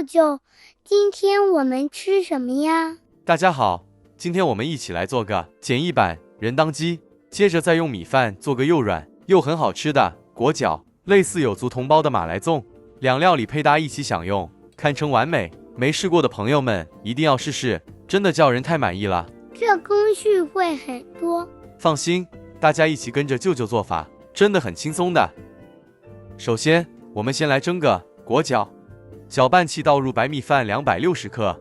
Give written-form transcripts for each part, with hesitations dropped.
舅舅，今天我们吃什么呀？大家好，今天我们一起来做个简易版人当鸡，接着再用米饭做个又软又很好吃的裹饺，类似有族同胞的马来粽，两料理配搭一起享用，堪称完美。没试过的朋友们一定要试试，真的叫人太满意了。这工序会很多。放心，大家一起跟着舅舅做法，真的很轻松的。首先，我们先来蒸个裹饺，搅拌器倒入白米饭260克，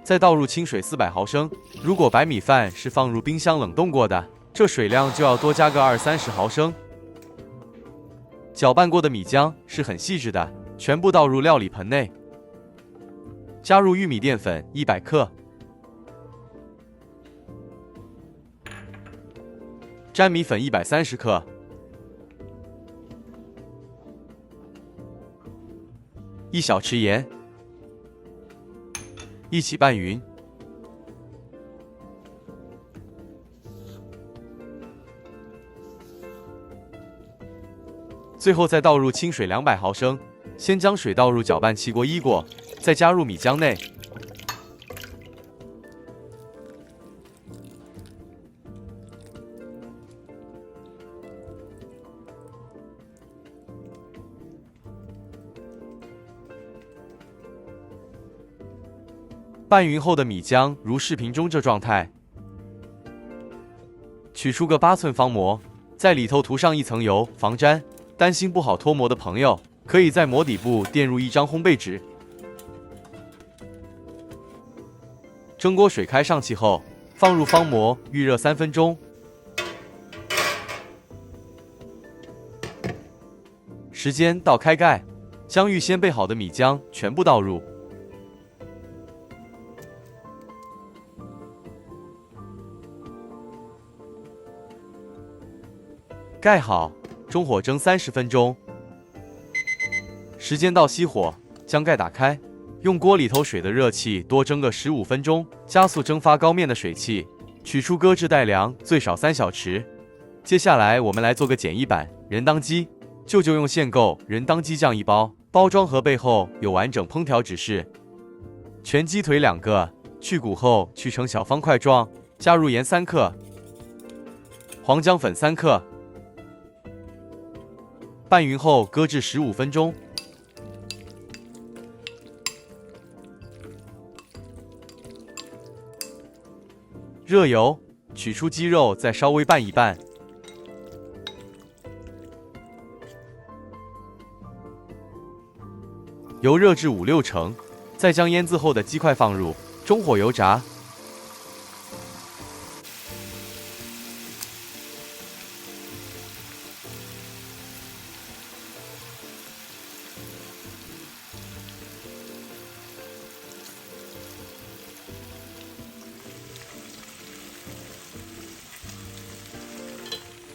再倒入清水400毫升。如果白米饭是放入冰箱冷冻过的，这水量就要多加个20-30毫升。搅拌过的米浆是很细致的，全部倒入料理盆内，加入玉米淀粉100克，粘米粉130克，一小匙盐，一起拌匀。最后再倒入清水200毫升，先将水倒入搅拌器过一过，再加入米浆内。拌匀后的米浆如视频中这状态，取出个8寸方模，在里头涂上一层油防粘。担心不好脱模的朋友，可以在模底部垫入一张烘焙纸。蒸锅水开上气后，放入方模预热3分钟。时间到，开盖，将预先备好的米浆全部倒入。盖好，中火蒸30分钟。时间到，熄火，将盖打开，用锅里头水的热气多蒸个15分钟，加速蒸发膏面的水汽。取出搁置待凉，最少3小时。接下来我们来做个简易版人当鸡。舅舅用现购人当鸡酱1包，包装盒背后有完整烹调指示。全鸡腿2个，去骨后去成小方块状，加入盐3克，黄姜粉3克。拌匀后搁置15分钟。热油，取出鸡肉，再稍微拌一拌。油热至5-6成，再将腌制后的鸡块放入，中火油炸。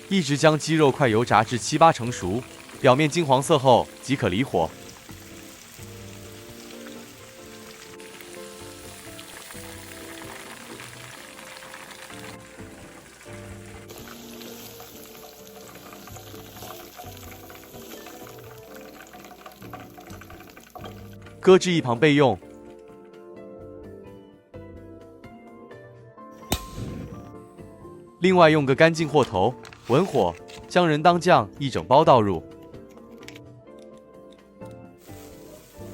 一直将鸡肉块油炸至7-8成熟，表面金黄色后即可离火。搁置一旁备用。另外用个干净货头，文火将人当酱一整包倒入，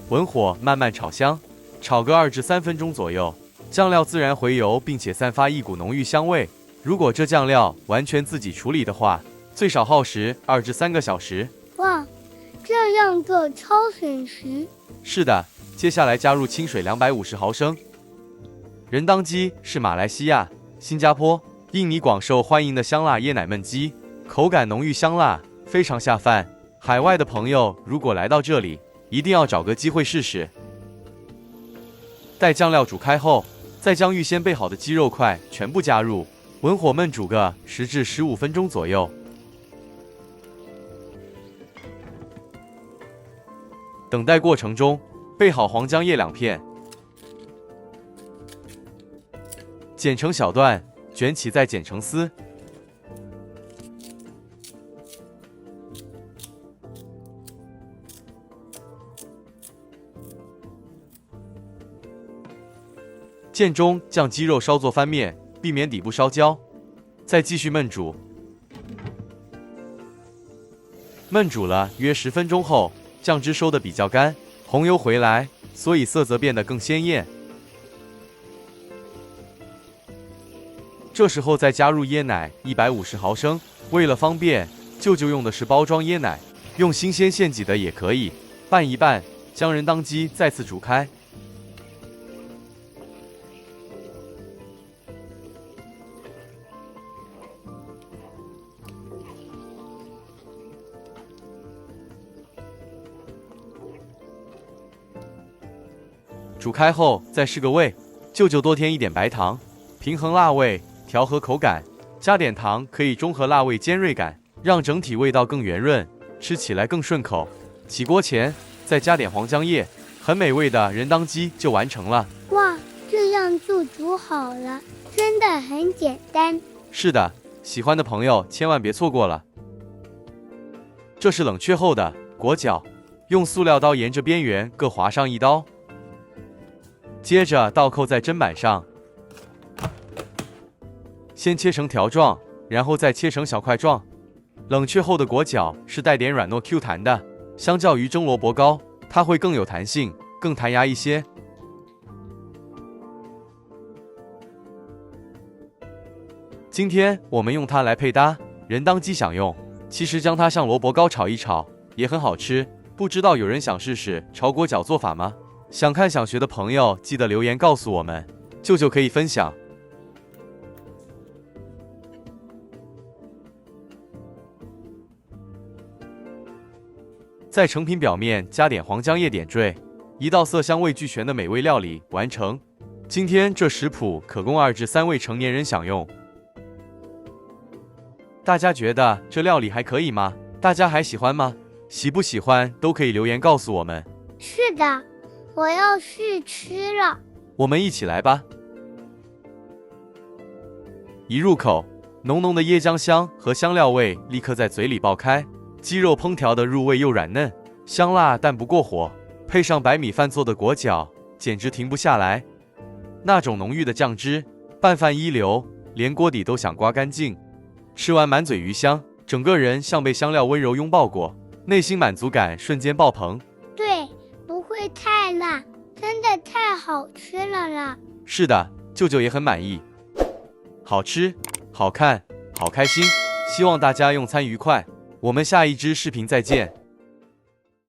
文火慢慢炒香，炒个2至3分钟左右，酱料自然回油，并且散发一股浓郁香味。如果这酱料完全自己处理的话，最少耗时2至3个小时。哇，这样做超省时。是的，接下来加入清水250毫升。人当鸡是马来西亚、新加坡、印尼广受欢迎的香辣椰奶焖鸡，口感浓郁香辣，非常下饭。海外的朋友如果来到这里，一定要找个机会试试。待酱料煮开后，再将预先备好的鸡肉块全部加入，文火焖煮个10至15分钟左右。等待过程中，备好黄姜叶2片，剪成小段，卷起再剪成丝。建中将鸡肉稍作翻面，避免底部烧焦，再继续焖煮。焖煮了约10分钟后，酱汁收得比较干，红油回来，所以色泽变得更鲜艳。这时候再加入椰奶150毫升，为了方便，舅舅用的是包装椰奶，用新鲜现挤的也可以。拌一拌，将人当鸡再次煮开。煮开后再试个味，舅舅多添一点白糖，平衡辣味，调和口感。加点糖可以中和辣味尖锐感，让整体味道更圆润，吃起来更顺口。起锅前再加点黄姜叶，很美味的人当鸡就完成了。哇，这样就煮好了，真的很简单。是的，喜欢的朋友千万别错过了。这是冷却后的果角，用塑料刀沿着边缘各划上一刀，接着倒扣在砧板上，先切成条状，然后再切成小块状。冷却后的果角是带点软糯 Q 弹的，相较于蒸萝卜糕，它会更有弹性，更弹牙一些。今天我们用它来配搭人当鸡享用，其实将它像萝卜糕炒一炒也很好吃。不知道有人想试试炒果角做法吗？想看想学的朋友记得留言告诉我们，舅舅可以分享。在成品表面加点黄姜叶点缀，一道色香味俱全的美味料理完成。今天这食谱可供2至3位成年人享用。大家觉得这料理还可以吗？大家还喜欢吗？喜不喜欢都可以留言告诉我们。是的，我要试吃了。我们一起来吧。一入口，浓浓的椰浆香和香料味立刻在嘴里爆开。鸡肉烹调的入味又软嫩，香辣但不过火，配上白米饭做的果角，简直停不下来。那种浓郁的酱汁，拌饭一流，连锅底都想刮干净。吃完满嘴鱼香，整个人像被香料温柔拥抱过，内心满足感瞬间爆棚。对，不会太辣，真的太好吃了啦。是的，舅舅也很满意。好吃、好看、好开心，希望大家用餐愉快。我们下一支视频再见。